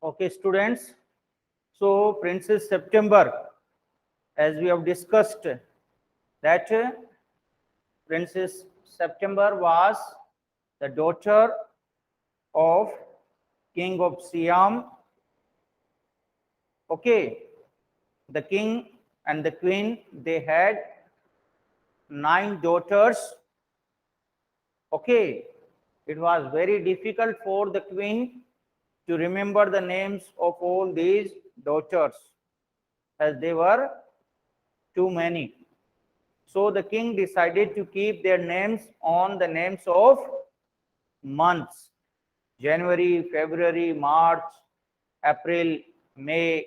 Okay, students. So, Princess September, as we have discussed, that Princess September was the daughter of King of Siam. Okay, the king and the queen, they had 9 daughters. Okay, it was very difficult for the queen to remember the names of all these daughters, as they were too many. So the king decided to keep their names on the names of months: January, February, March, April, May,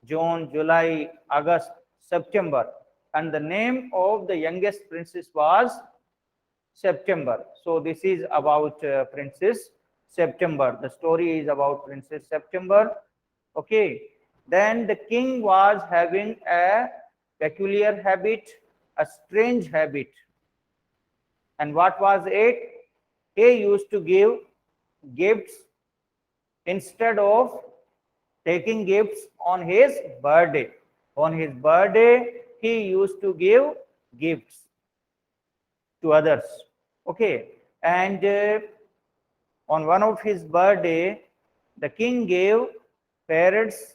June, July, August, September. And the name of the youngest princess was September. So this is about Princess September. The story is about Princess September. Okay. Then the king was having a peculiar habit, a strange habit. And what was it? He used to give gifts instead of taking gifts on his birthday. On his birthday, he used to give gifts to others. Okay. And on one of his birthday, the king gave parrots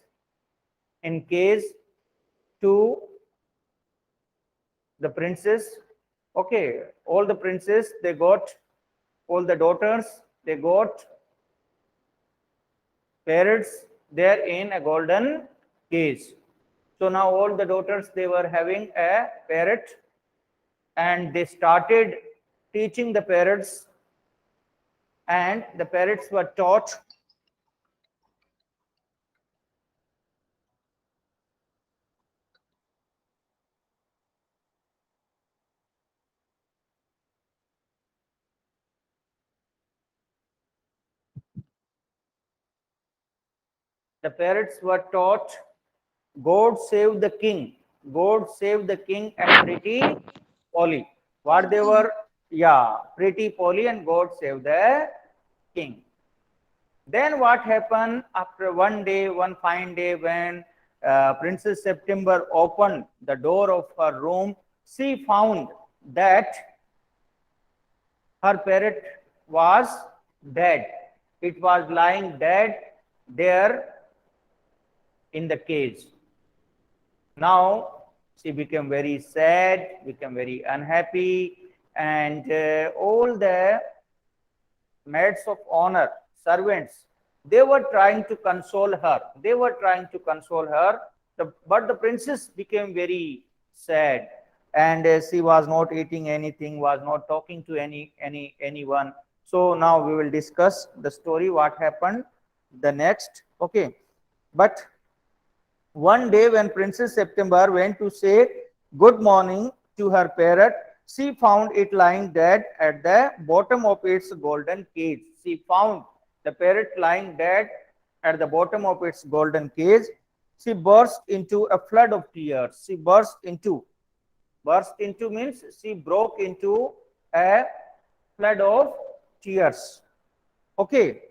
in case to the princess. Okay, all the princes, they got, all the daughters, they got parrots there in a golden cage. So now all the daughters, they were having a parrot, and they started teaching the parrots, and the parrots were taught. The parrots were taught, God save the king, God save the king, and Pretty Polly. What they were? Yeah, Pretty Polly and God save the king. Then what happened after one day, one fine day, when Princess September opened the door of her room, she found that her parrot was dead. It was lying dead there in the cage. Now she became very sad, became very unhappy, and all the maids of honor, servants, they were trying to console her. They were trying to console her, but the princess became very sad, and she was not eating anything, was not talking to anyone. So now we will discuss the story, what happened the next. Okay, but one day when Princess September went to say good morning to her parrot, she found it lying dead at the bottom of its golden cage. She found the parrot lying dead at the bottom of its golden cage. She burst into a flood of tears. She burst into means she broke into a flood of tears. Okay.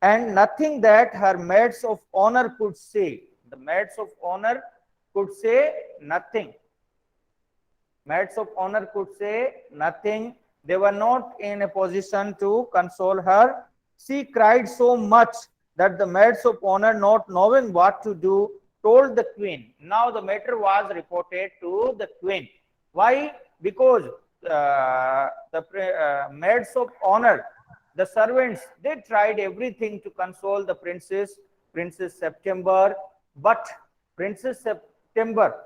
And nothing that her maids of honor could say. The maids of honor could say nothing. Maids of honor could say nothing. They were not in a position to console her. She cried so much that the maids of honor, not knowing what to do, told the queen. Now the matter was reported to the queen. Why? Because the maids of honor, the servants, they tried everything to console the Princess September, but Princess September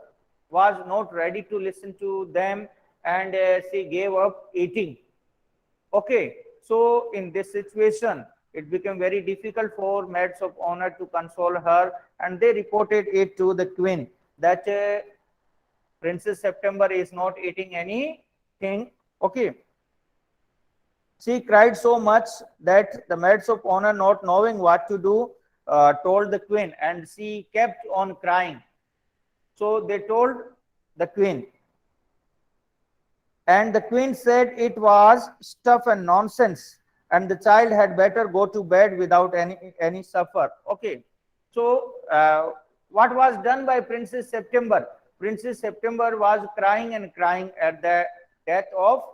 was not ready to listen to them, and she gave up eating. Okay, so in this situation, it became very difficult for maids of honor to console her, and they reported it to the queen that Princess September is not eating anything. Okay. She cried so much that the maids of honor, not knowing what to do, told the queen, and she kept on crying. So they told the queen, and the queen said it was stuff and nonsense, and the child had better go to bed without any suffer. Okay, so what was done by Princess September? Princess September was crying and crying at the death of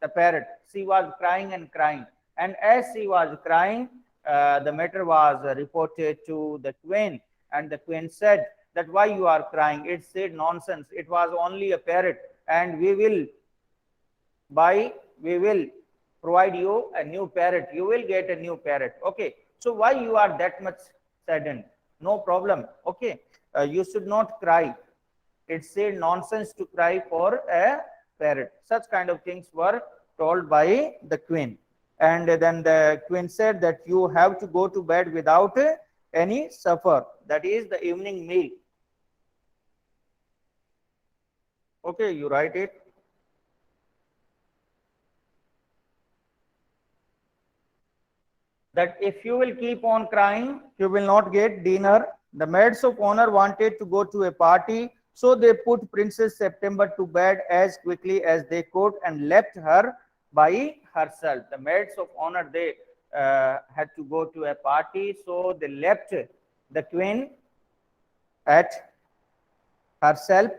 the parrot. She was crying and crying, and as she was crying, the matter was reported to the queen, and the queen said that why you are crying? It said nonsense. It was only a parrot, and we will provide you a new parrot. You will get a new parrot. Okay, so why you are that much saddened? No problem. Okay, you should not cry. It said nonsense to cry for a parrot. Such kind of things were told by the queen, and then the queen said that you have to go to bed without any supper, that is the evening meal. Okay, you write it. That if you will keep on crying, you will not get dinner. The maids of honor wanted to go to a party, so they put Princess September to bed as quickly as they could and left her by herself. The maids of honor, they had to go to a party, so they left the queen at herself,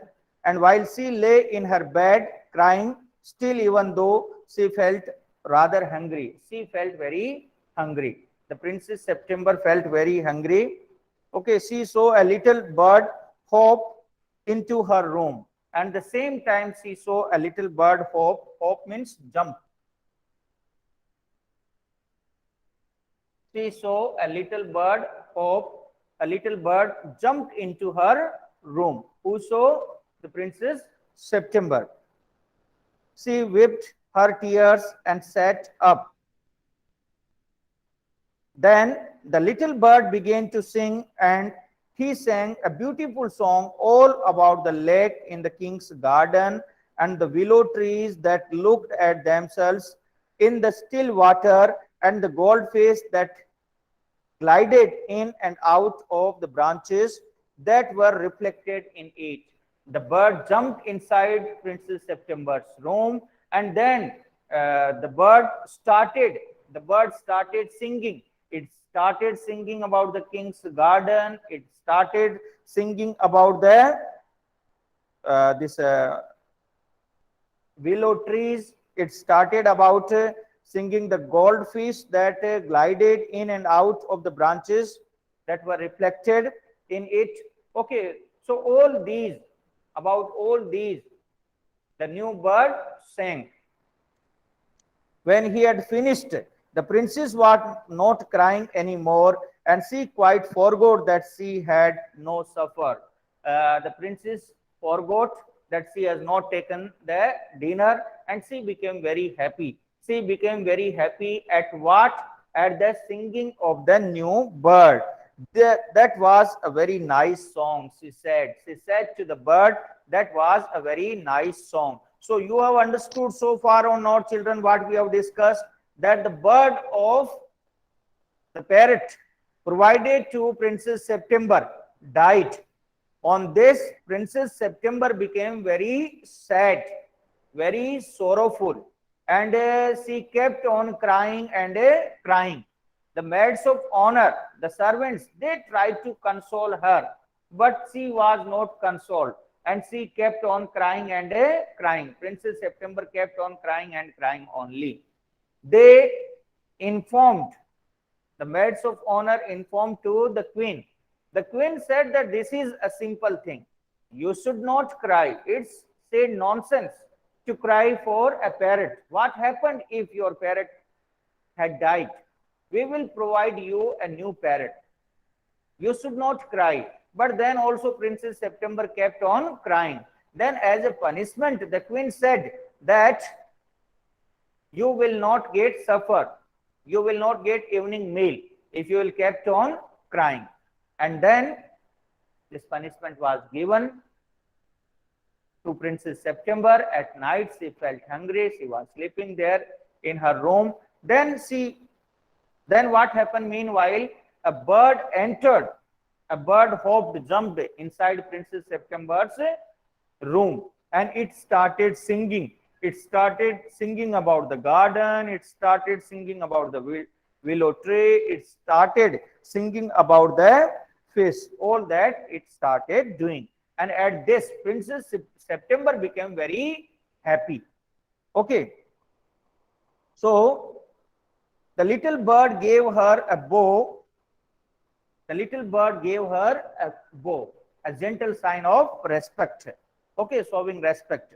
and while she lay in her bed crying, still even though she felt rather hungry, she felt very hungry. The Princess September felt very hungry. Okay, she saw a little bird hop into her room, and the same time she saw a little bird hop. Hop means jump. She saw a little bird hop. A little bird jumped into her room. Who saw? The Princess September. She wept her tears and sat up. Then the little bird began to sing, and he sang a beautiful song all about the lake in the king's garden and the willow trees that looked at themselves in the still water and the goldfish that glided in and out of the branches that were reflected in it. The bird jumped inside Princess September's room, and then the bird started singing. It started singing about the king's garden. It started singing about the this willow trees. It started about singing the goldfish that glided in and out of the branches that were reflected in it. Okay, so about all these, the new bird sang. When he had finished, the princess was not crying anymore, and she quite forgot that she had no supper. The princess forgot that she has not taken the dinner, and she became very happy. She became very happy at what? At the singing of the new bird. That was a very nice song, she said. She said to the bird, that was a very nice song. So you have understood so far or not, children, what we have discussed? That the bird of the parrot provided to Princess September died. On this, Princess September became very sad, very sorrowful, and she kept on crying and crying. The maids of honor, the servants, they tried to console her, but she was not consoled, and she kept on crying and crying. Princess September kept on crying and crying only. They informed, the maids of honor informed to the queen. The queen said that this is a simple thing. You should not cry. It's said nonsense to cry for a parrot. What happened if your parrot had died? We will provide you a new parrot. You should not cry. But then also Princess September kept on crying. Then as a punishment, the queen said that you will not get supper. You will not get evening meal if you will kept on crying. And then this punishment was given to Princess September. At night she felt hungry. She was sleeping there in her room. Then what happened? Meanwhile, a bird entered. A bird hopped, jumped inside Princess September's room, and it started singing. It started singing about the garden. It started singing about the willow tree. It started singing about the fish. All that it started doing. And at this, Princess September became very happy. Okay. So the little bird gave her a bow. The little bird gave her a bow, a gentle sign of respect. Okay, showing respect.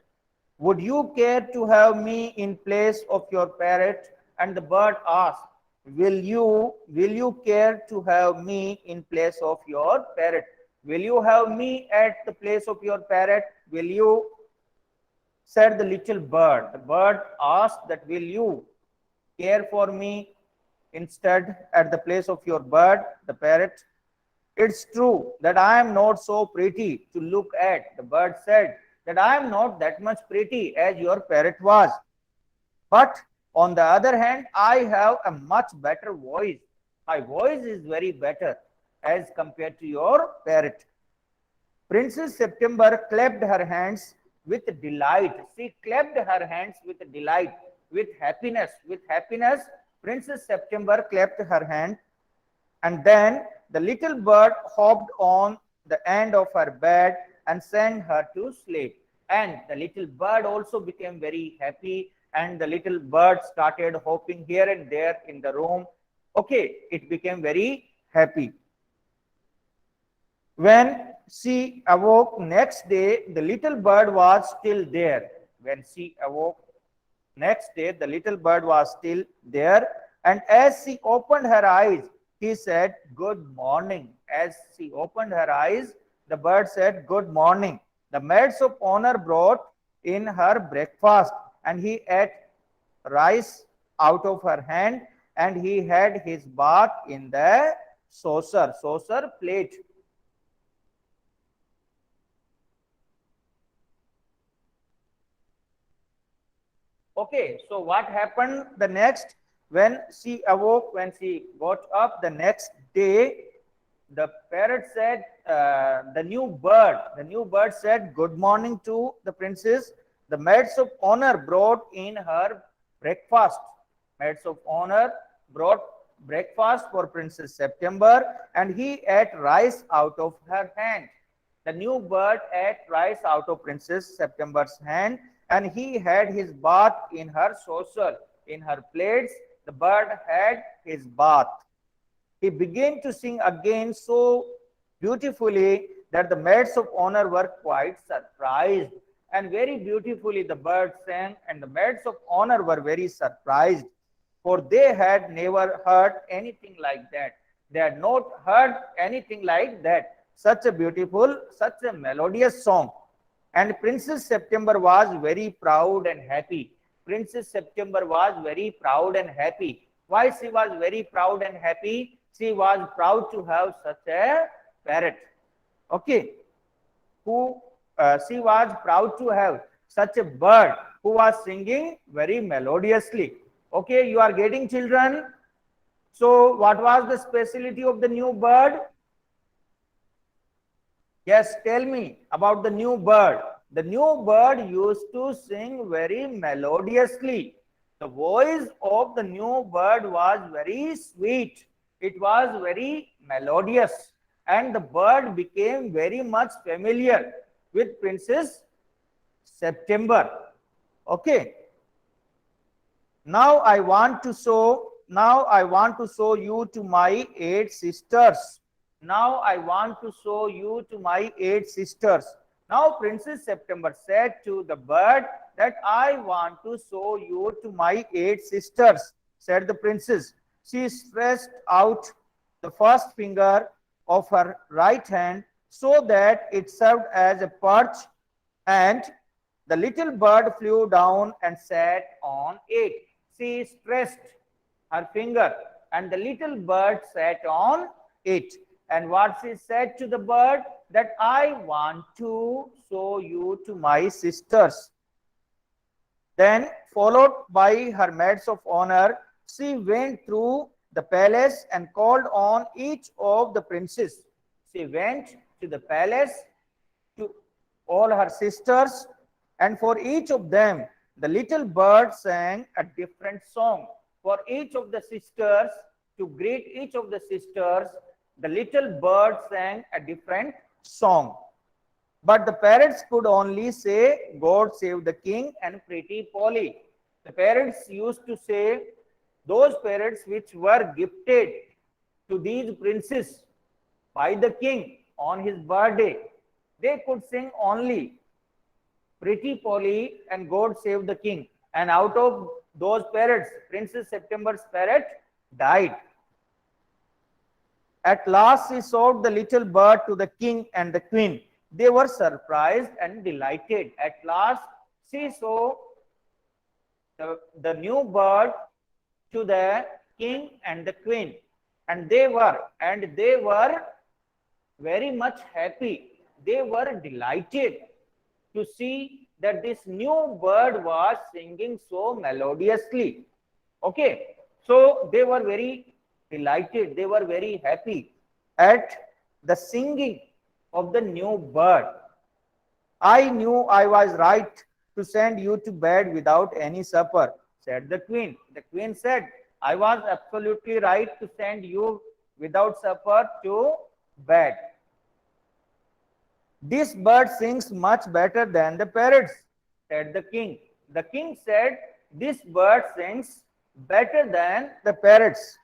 Would you care to have me in place of your parrot? And the bird asked, will you care to have me in place of your parrot? Will you have me at the place of your parrot? Will you? Said the little bird. The bird asked that, will you care for me instead at the place of your bird, the parrot? It's true that I am not so pretty to look at. The bird said that I am not that much pretty as your parrot was. But on the other hand, I have a much better voice. My voice is very better as compared to your parrot. Princess September clapped her hands with delight. She clapped her hands with delight, with happiness. With happiness, Princess September clapped her hand, and then the little bird hopped on the end of her bed and sent her to sleep. And the little bird also became very happy, and the little bird started hopping here and there in the room. Okay, it became very happy. When she awoke next day, the little bird was still there. When she awoke next day, the little bird was still there. And as she opened her eyes, he said, good morning. As she opened her eyes, the bird said, good morning. The maids of honor brought in her breakfast, and he ate rice out of her hand, and he had his bath in the saucer plate. Okay, so what happened the next? When she awoke, when she got up the next day, the parrot said, the new bird said, good morning to the princess. The maids of honor brought in her breakfast. Maids of honor brought breakfast for Princess September, and he ate rice out of her hand. The new bird ate rice out of Princess September's hand, and he had his bath in her saucer. In her plates, the bird had his bath. He began to sing again so beautifully that the maids of honor were quite surprised. And very beautifully the bird sang, and the maids of honor were very surprised, for they had never heard anything like that. They had not heard anything like that. Such a beautiful, such a melodious song. And Princess September was very proud and happy. Princess September was very proud and happy. Why she was very proud and happy? She was proud to have such a parrot. Okay. She was proud to have such a bird who was singing very melodiously. Okay, you are getting, children? So what was the specialty of the new bird? Yes, tell me about the new bird. The new bird used to sing very melodiously. The voice of the new bird was very sweet. It was very melodious, and the bird became very much familiar with Princess September. Okay. Now I want to show you to my 8 sisters. Now I want to show you to my 8 sisters. Now Princess September said to the bird that I want to show you to my 8 sisters, said the princess. She stretched out the first finger of her right hand so that it served as a perch, and the little bird flew down and sat on it. She stretched her finger, and the little bird sat on it. And what she said to the bird, that I want to show you to my sisters. Then, followed by her maids of honor, she went through the palace and called on each of the princes. She went to the palace to all her sisters, and for each of them The little bird sang a different song for each of the sisters. To greet each of the sisters, the little bird sang a different song. But the parrots could only say, God save the king and pretty Polly. The parrots used to say, those parrots which were gifted to these princes by the king on his birthday, they could sing only Pretty Polly and God Save the King. And out of those parrots, Princess September's parrot died. At last she showed the little bird to the king and the queen. They were surprised and delighted. At last she showed the new bird to the king and the queen. And they were very much happy. They were delighted to see that this new bird was singing so melodiously. Okay, so they were very delighted, they were very happy at the singing of the new bird. I knew I was right to send you to bed without any supper, said the queen. The queen said, I was absolutely right to send you without supper to bed. This bird sings much better than the parrots, said the king. The king said, this bird sings better than the parrots.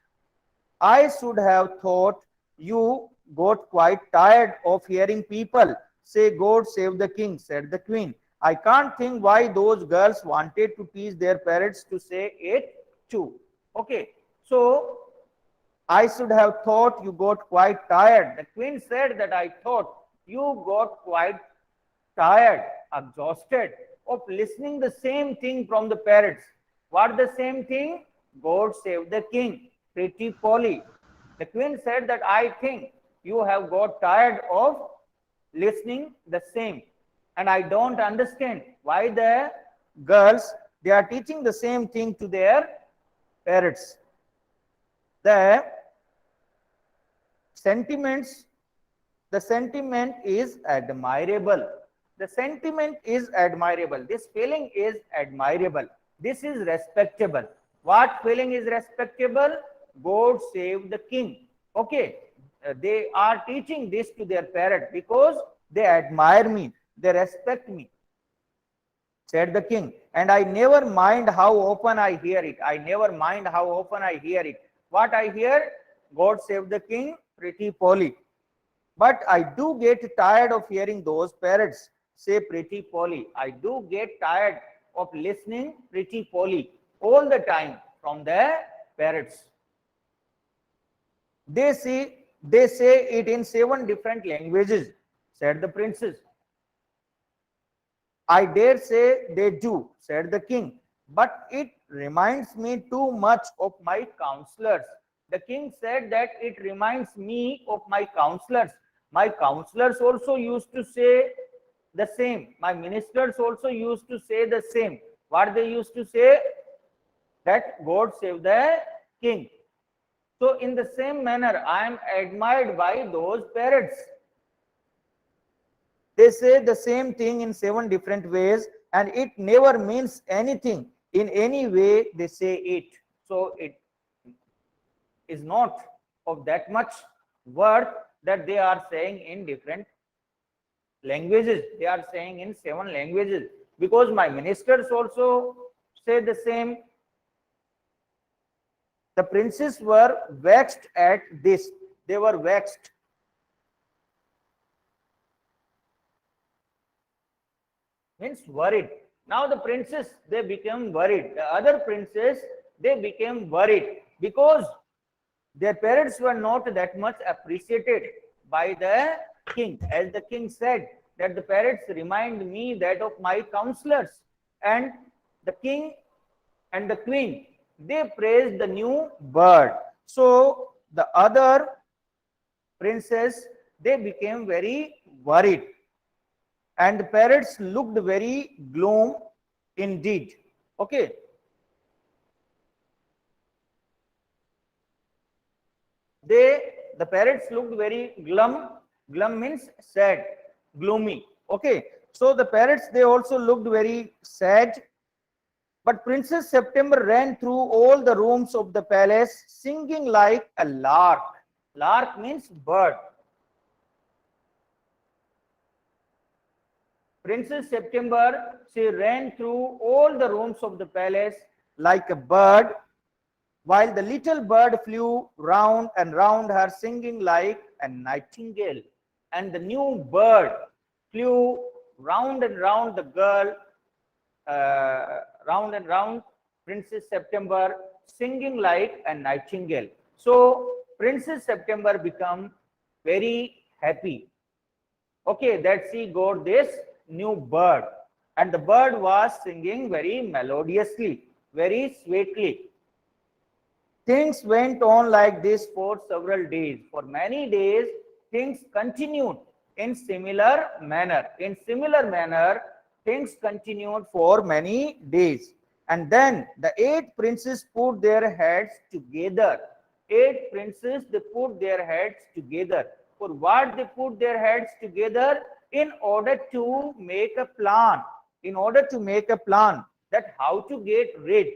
I should have thought you got quite tired of hearing people say, God save the king, said the queen. I can't think why those girls wanted to teach their parrots to say it too. Okay, so I should have thought you got quite tired. The queen said that I thought you got quite tired, exhausted of listening the same thing from the parrots. What the same thing? God save the king, Pretty Polly. The queen said that I think you have got tired of listening the same. And I don't understand why the girls, they are teaching the same thing to their parrots. The sentiment is admirable. The sentiment is admirable. This feeling is admirable. This is respectable. What feeling is respectable? God save the king. Okay, they are teaching this to their parrot because they admire me, they respect me, said the king. And I never mind how often I hear it. I never mind how often I hear it. What I hear? God save the king, Pretty Polly. But I do get tired of hearing those parrots say Pretty Polly. I do get tired of listening Pretty Polly all the time from the parrots. They say it in 7 different languages, said the princess. I dare say they do, said the king. But it reminds me too much of my counselors. The king said that it reminds me of my counselors. My counselors also used to say the same. My ministers also used to say the same. What they used to say? That God save the king. So in the same manner, I am admired by those parrots. They say the same thing in 7 different ways, and it never means anything in any way they say it. So it is not of that much worth that they are saying in different languages. They are saying in 7 languages, because my ministers also say the same. The princes were vexed at this. They were vexed. Means worried. Now the princes, they became worried. The other princes, they became worried because their parents were not that much appreciated by the king. As the king said, that the parents remind me that of my counselors. And the king and the queen, they praised the new bird. So the other princes, they became very worried. And the parrots looked very gloom indeed. Okay. The parrots looked very glum. Glum means sad, gloomy. Okay. So the parrots, they also looked very sad But Princess September ran through all the rooms of the palace, singing like a lark. Lark means bird. Princess September, she ran through all the rooms of the palace like a bird, while the little bird flew round and round her, singing like a nightingale. And the new bird flew round and round the girl, round and round Princess September, singing like a nightingale. So Princess September become very happy. Okay, that she got this new bird, and the bird was singing very melodiously, very sweetly. Things went on like this for several days. For many days, things continued in similar manner. In similar manner, things continued for many days. And then the 8 princes put their heads together. 8 princes, they put their heads together. For what they put their heads together? In order to make a plan. In order to make a plan that how to get rid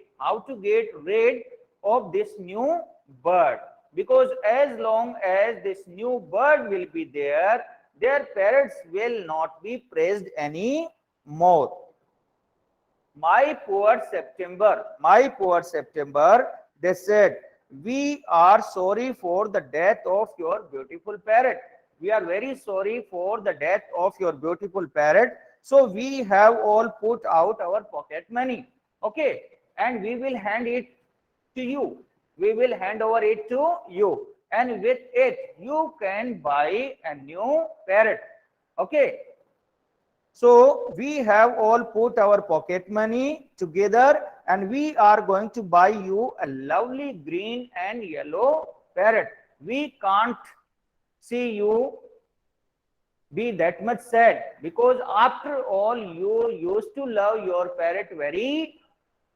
of this new bird, because as long as this new bird will be there, their parents will not be praised any more. My poor September, they said, we are sorry for the death of your beautiful parrot. We are very sorry for the death of your beautiful parrot. So we have all put out our pocket money. Okay, and we will hand it to you. We will hand over it to you, and with it you can buy a new parrot. Okay, so we have all put our pocket money together, and we are going to buy you a lovely green and yellow parrot. We can't see you be that much sad, because after all you used to love your parrot very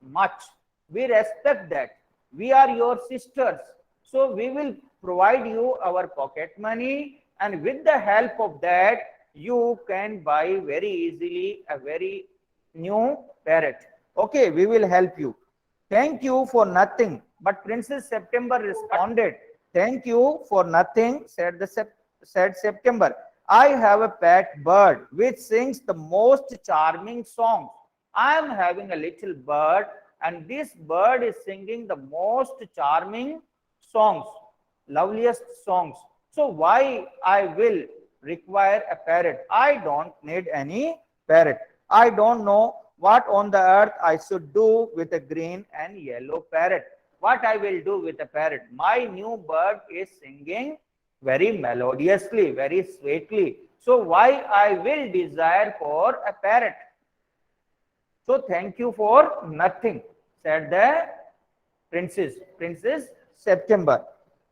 much. We respect that. We are your sisters, so we will provide you our pocket money, and with the help of that you can buy very easily a very new parrot. Okay, we will help you. Thank you for nothing. But Princess September responded, thank you for nothing, said September. I have a pet bird which sings the most charming songs. I am having a little bird, and this bird is singing the most charming songs, loveliest songs. So why I will require a parrot? I don't need any parrot. I don't know what on the earth I should do with a green and yellow parrot. What I will do with a parrot? My new bird is singing very melodiously, very sweetly. So why I will desire for a parrot? So thank you for nothing, said the Princess September.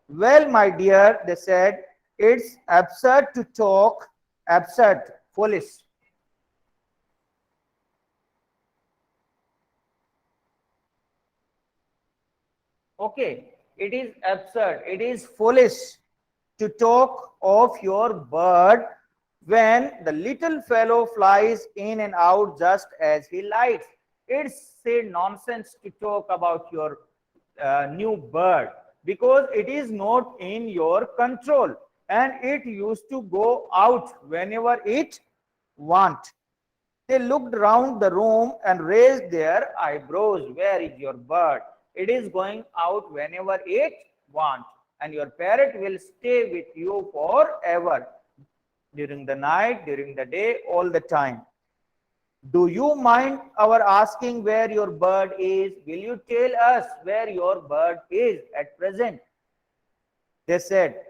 Well, my dear, they said, it's absurd to talk, absurd, foolish. Okay, it is absurd, it is foolish to talk of your bird when the little fellow flies in and out just as he likes. It's nonsense to talk about your new bird, because it is not in your control, and it used to go out whenever it wants. They looked round the room and raised their eyebrows. Where is your bird? It is going out whenever it wants, and your parrot will stay with you forever, during the night, during the day, all the time. Do you mind our asking where your bird is? Will you tell us where your bird is at present? They said,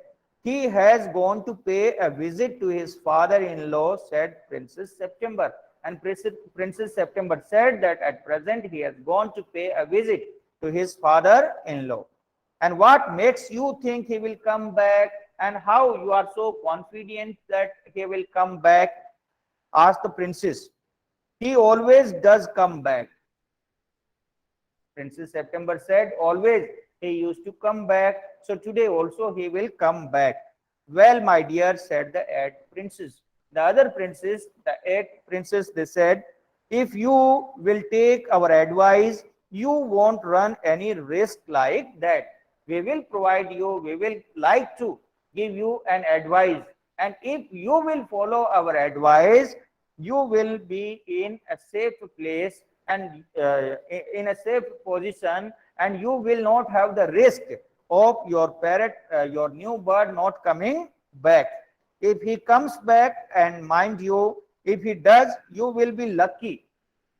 he has gone to pay a visit to his father-in-law, said Princess September. And Princess September said that at present he has gone to pay a visit to his father-in-law. And what makes you think he will come back? And how you are so confident that he will come back? Asked the princess. He always does come back. Princess September said, always he used to come back. So today also he will come back. Well, my dear, said the 8 princes. The other princes, the 8 princes, they said, if you will take our advice, you won't run any risk like that. We will provide you, we will like to give you an advice, and if you will follow our advice, you will be in a safe place and in a safe position, and you will not have the risk of your parrot, your new bird not coming back. If he comes back, and mind you, if he does, you will be lucky.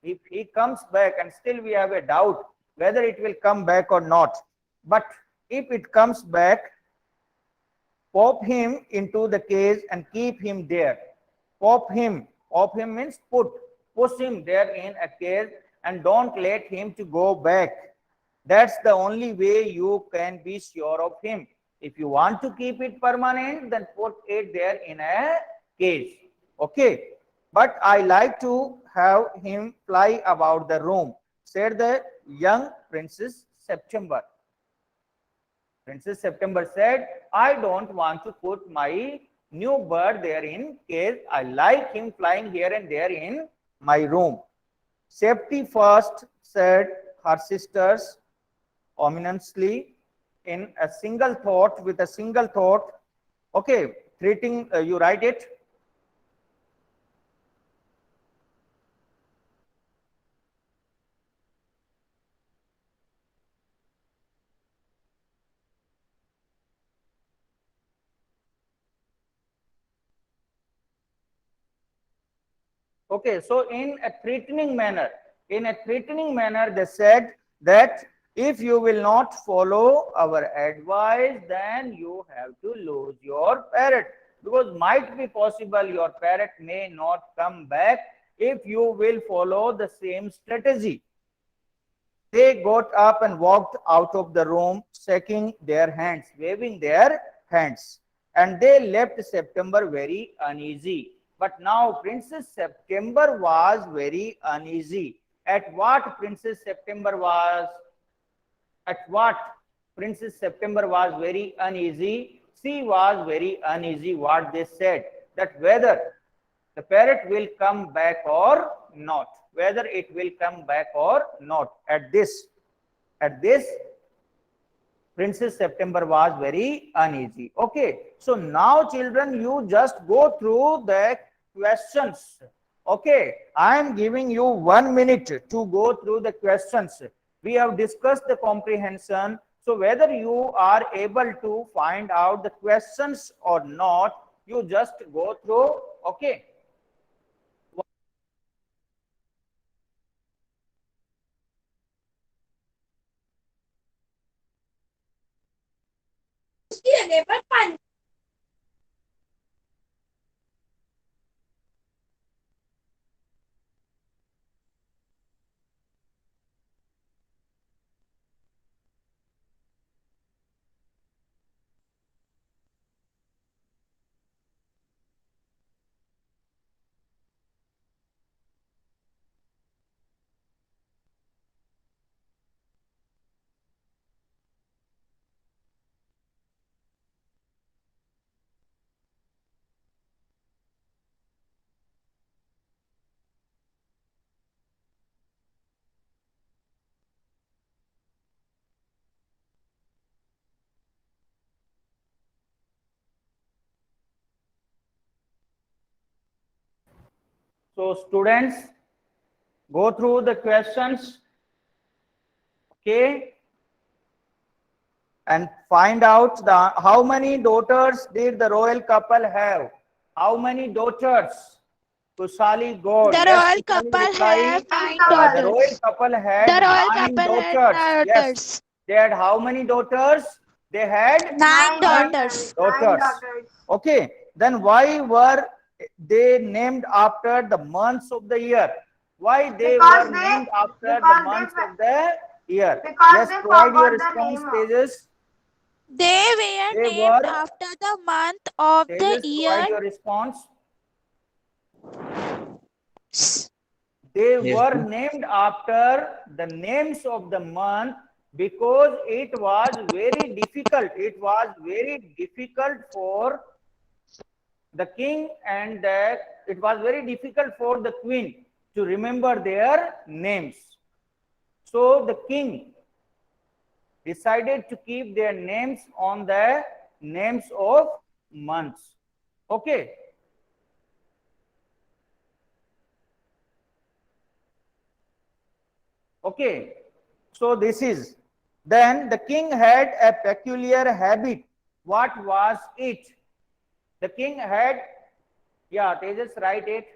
If he comes back and still we have a doubt whether it will come back or not, but if it comes back, pop him into the cage and keep him there. Pop him means push him there in a cage and don't let him to go back. That's the only way you can be sure of him. If you want to keep it permanent, then put it there in a cage. Okay. But I like to have him fly about the room, said the young Princess September. Princess September said, I don't want to put my new bird there in cage. I like him flying here and there in my room. Safety first, said her sisters ominously, in a single thought, with a single thought. Okay, treating, you write it. Okay, so in a threatening manner, they said that if you will not follow our advice, then you have to lose your parrot, because might be possible your parrot may not come back if you will follow the same strategy. They got up and walked out of the room, shaking their hands, waving their hands, and they left September very uneasy. But now Princess September was very uneasy. At what Princess September was? At what Princess September was very uneasy? She was very uneasy. What they said, that whether the parrot will come back or not, whether it will come back or not. At this Princess September was very uneasy. Okay, so now children, you just go through the questions. Okay, I am giving you 1 minute to go through the questions. We have discussed the comprehension, so whether you are able to find out the questions or not, you just go through. Okay. So students, go through the questions, okay, and find out how many daughters did the royal couple have? How many daughters? Kushali God. The Yes, royal Kushali couple reply. have nine The royal daughters. couple The had royal 9 couple had daughters. nine Yes, daughters. they had how many daughters? They had Nine nine daughters. daughters. Okay, then why were they named after the months of the year? Why they were named after the months of the year? Yes, provide your response, Tejas. They were They named were, after the month of the Tejas, provide year. your response. They Yes, were named after the names of the month because it was very difficult. It was very difficult for the king, and it was very difficult for the queen to remember their names. So the king decided to keep their names on the names of months. Okay. Okay. So this is. Then the king had a peculiar habit. What was it? The king had, yeah, Tejas, write it.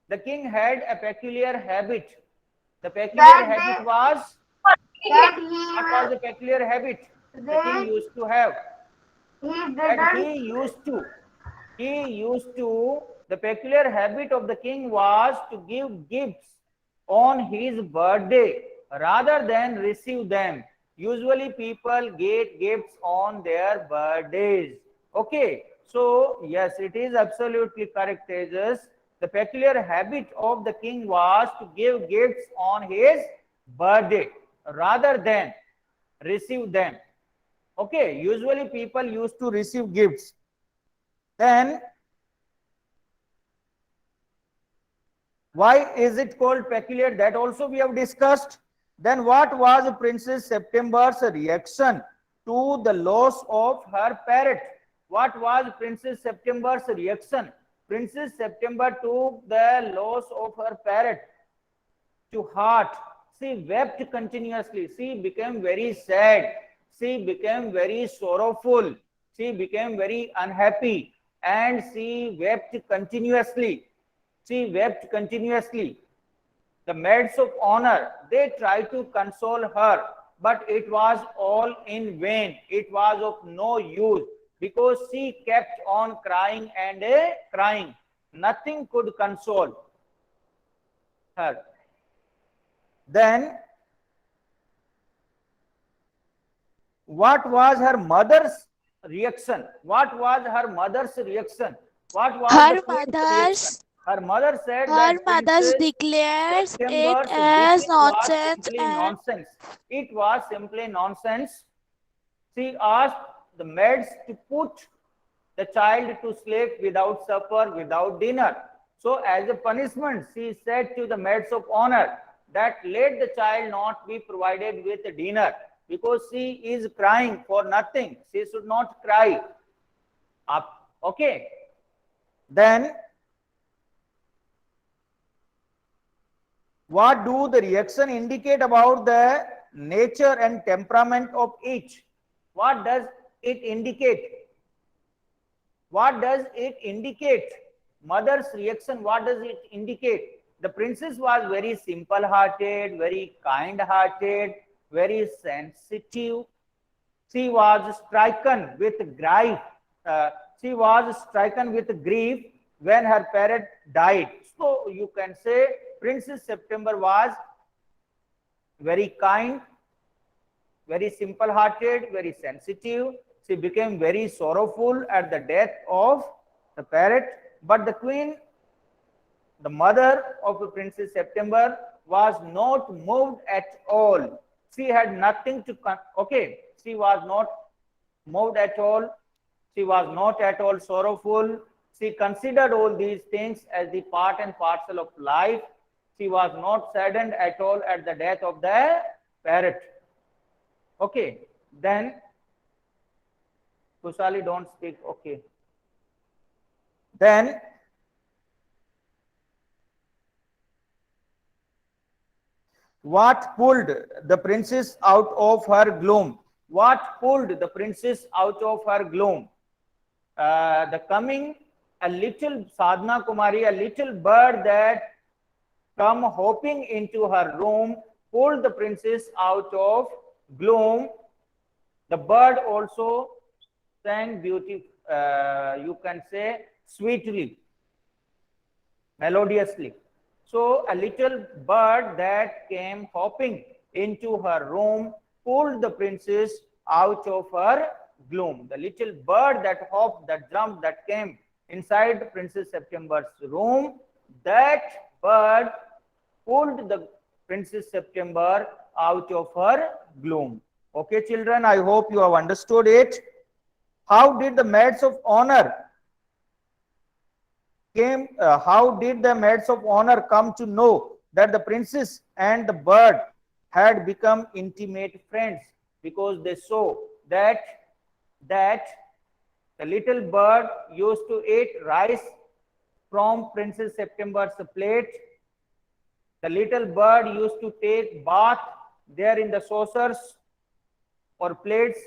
The king had a peculiar habit. The peculiar habit was, what was the peculiar habit the king used to have? That the peculiar habit of the king was to give gifts on his birthday rather than receive them. Usually people get gifts on their birthdays. Okay, so yes, it is absolutely correct, Tejas. The peculiar habit of the king was to give gifts on his birthday rather than receive them. Okay, usually people used to receive gifts. Then, why is it called peculiar? That also we have discussed. Then, what was Princess September's reaction to the loss of her parrot? What was Princess September's reaction? Princess September took the loss of her parrot to heart. She wept continuously. She became very sad. She became very sorrowful. She became very unhappy. And she wept continuously. She wept continuously. The maids of honor, they tried to console her, but it was all in vain. It was of no use because she kept on crying and crying. Nothing could console her. Then, what was her mother's reaction? What was her mother's reaction? What was the Her queen's reaction? mother's Her mother said her that mother's Princess declares it September's as decree was nonsense simply and nonsense. It was simply nonsense. She asked the maids to put the child to sleep without supper, without dinner. So as a punishment, she said to the maids of honor that let the child not be provided with dinner because she is crying for nothing. She should not cry. Okay. Then what do the reaction indicate about the nature and temperament of each? What does it indicate? What does it indicate? Mother's reaction, what does it indicate? The princess was very simple hearted, very kind hearted, very sensitive. She was stricken with grief. She was stricken with grief when her parent died. So you can say Princess September was very kind, very simple hearted, very sensitive. She became very sorrowful at the death of the parrot. But the queen, the mother of Princess September, was not moved at all. She had nothing to, okay, she was not moved at all. She was not at all sorrowful. She considered all these things as the part and parcel of life. She was not saddened at all at the death of the parrot. Okay, then Kusali, don't speak. Okay. Then what pulled the princess out of her gloom? What pulled the princess out of her gloom? The coming, a little Sadhana Kumari, a little bird that come hopping into her room, pulled the princess out of gloom. The bird also sang beautifully, you can say sweetly, melodiously. So a little bird that came hopping into her room pulled the princess out of her gloom. The little bird that hopped, that jumped, that came inside Princess September's room, that bird pulled the Princess September out of her gloom. Okay, children, I hope you have understood it. How did the maids of honor came, how did the maids of honor come to know that the princess and the bird had become intimate friends? Because they saw that that the little bird used to eat rice from Princess September's plate. The little bird used to take bath there in the saucers or plates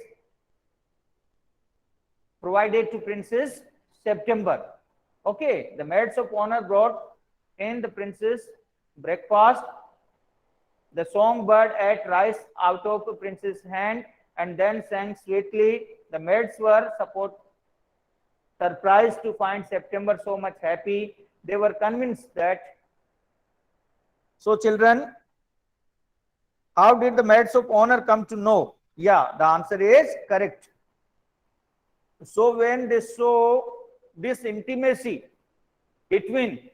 provided to Princess September. Okay, the maids of honor brought in the princess breakfast. The songbird ate rice out of the princess' hand and then sang sweetly. The maids were surprised to find September so much happy. They were convinced that. So, children, how did the maids of honor come to know? Yeah, the answer is correct. So when they saw this intimacy between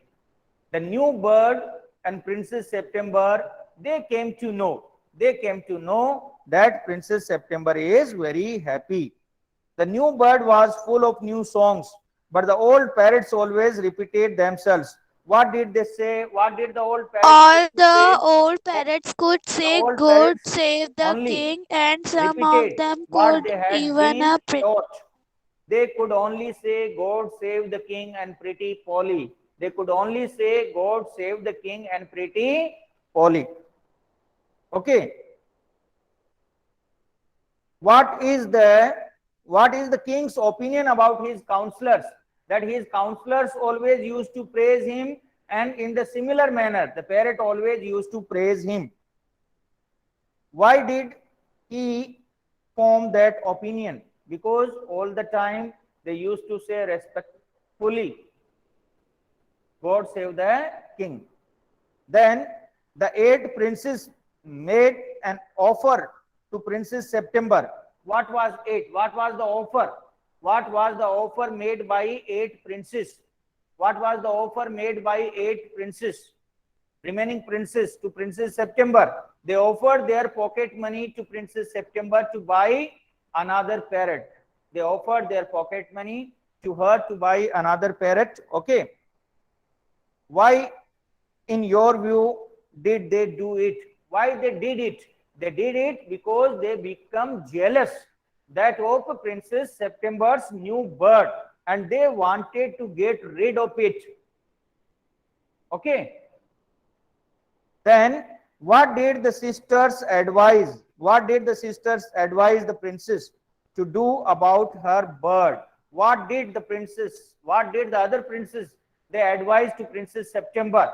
the new bird and Princess September, they came to know that Princess September is very happy. The new bird was full of new songs, but the old parrots always repeated themselves. What did they say? What did the old parrots All used to the say? old parrots could The say, old God parrots save the only king, and some of repeated them what could they had even been taught. They could only say, God save the king and pretty Polly. They could only say, God save the king and pretty Polly. Okay. What is the king's opinion about his counselors? That his counselors always used to praise him, and in the similar manner, the parrot always used to praise him. Why did he form that opinion? Because all the time they used to say respectfully, God save the king. Then the 8 princes made an offer to Princess September. What was it? What was the offer? What was the offer made by 8 princes? What was the offer made by 8 princes? Remaining princes to Princess September. They offered their pocket money to Princess September to buy another parrot. They offered their pocket money to her to buy another parrot. Okay. Why, in your view, did they do it? Why they did it? They did it because they become jealous that of Princess September's new bird, and they wanted to get rid of it. Okay. Then what did the sisters advise? What did the sisters advise the princess to do about her bird? What did the other princes, they advised to Princess September?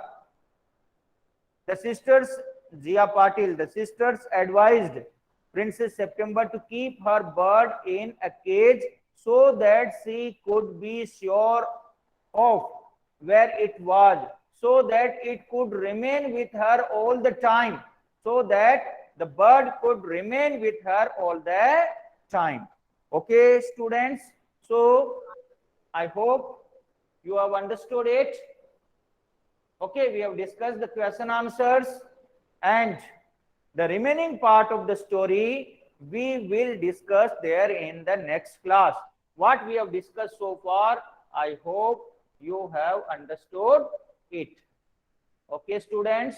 The sisters, Jia Patil, the sisters advised Princess September to keep her bird in a cage so that she could be sure of where it was, so that it could remain with her all the time, so that the bird could remain with her all the time. Okay, students, so I hope you have understood it. Okay, we have discussed the question answers, and the remaining part of the story we will discuss there in the next class. What we have discussed so far, I hope you have understood it. Okay, students.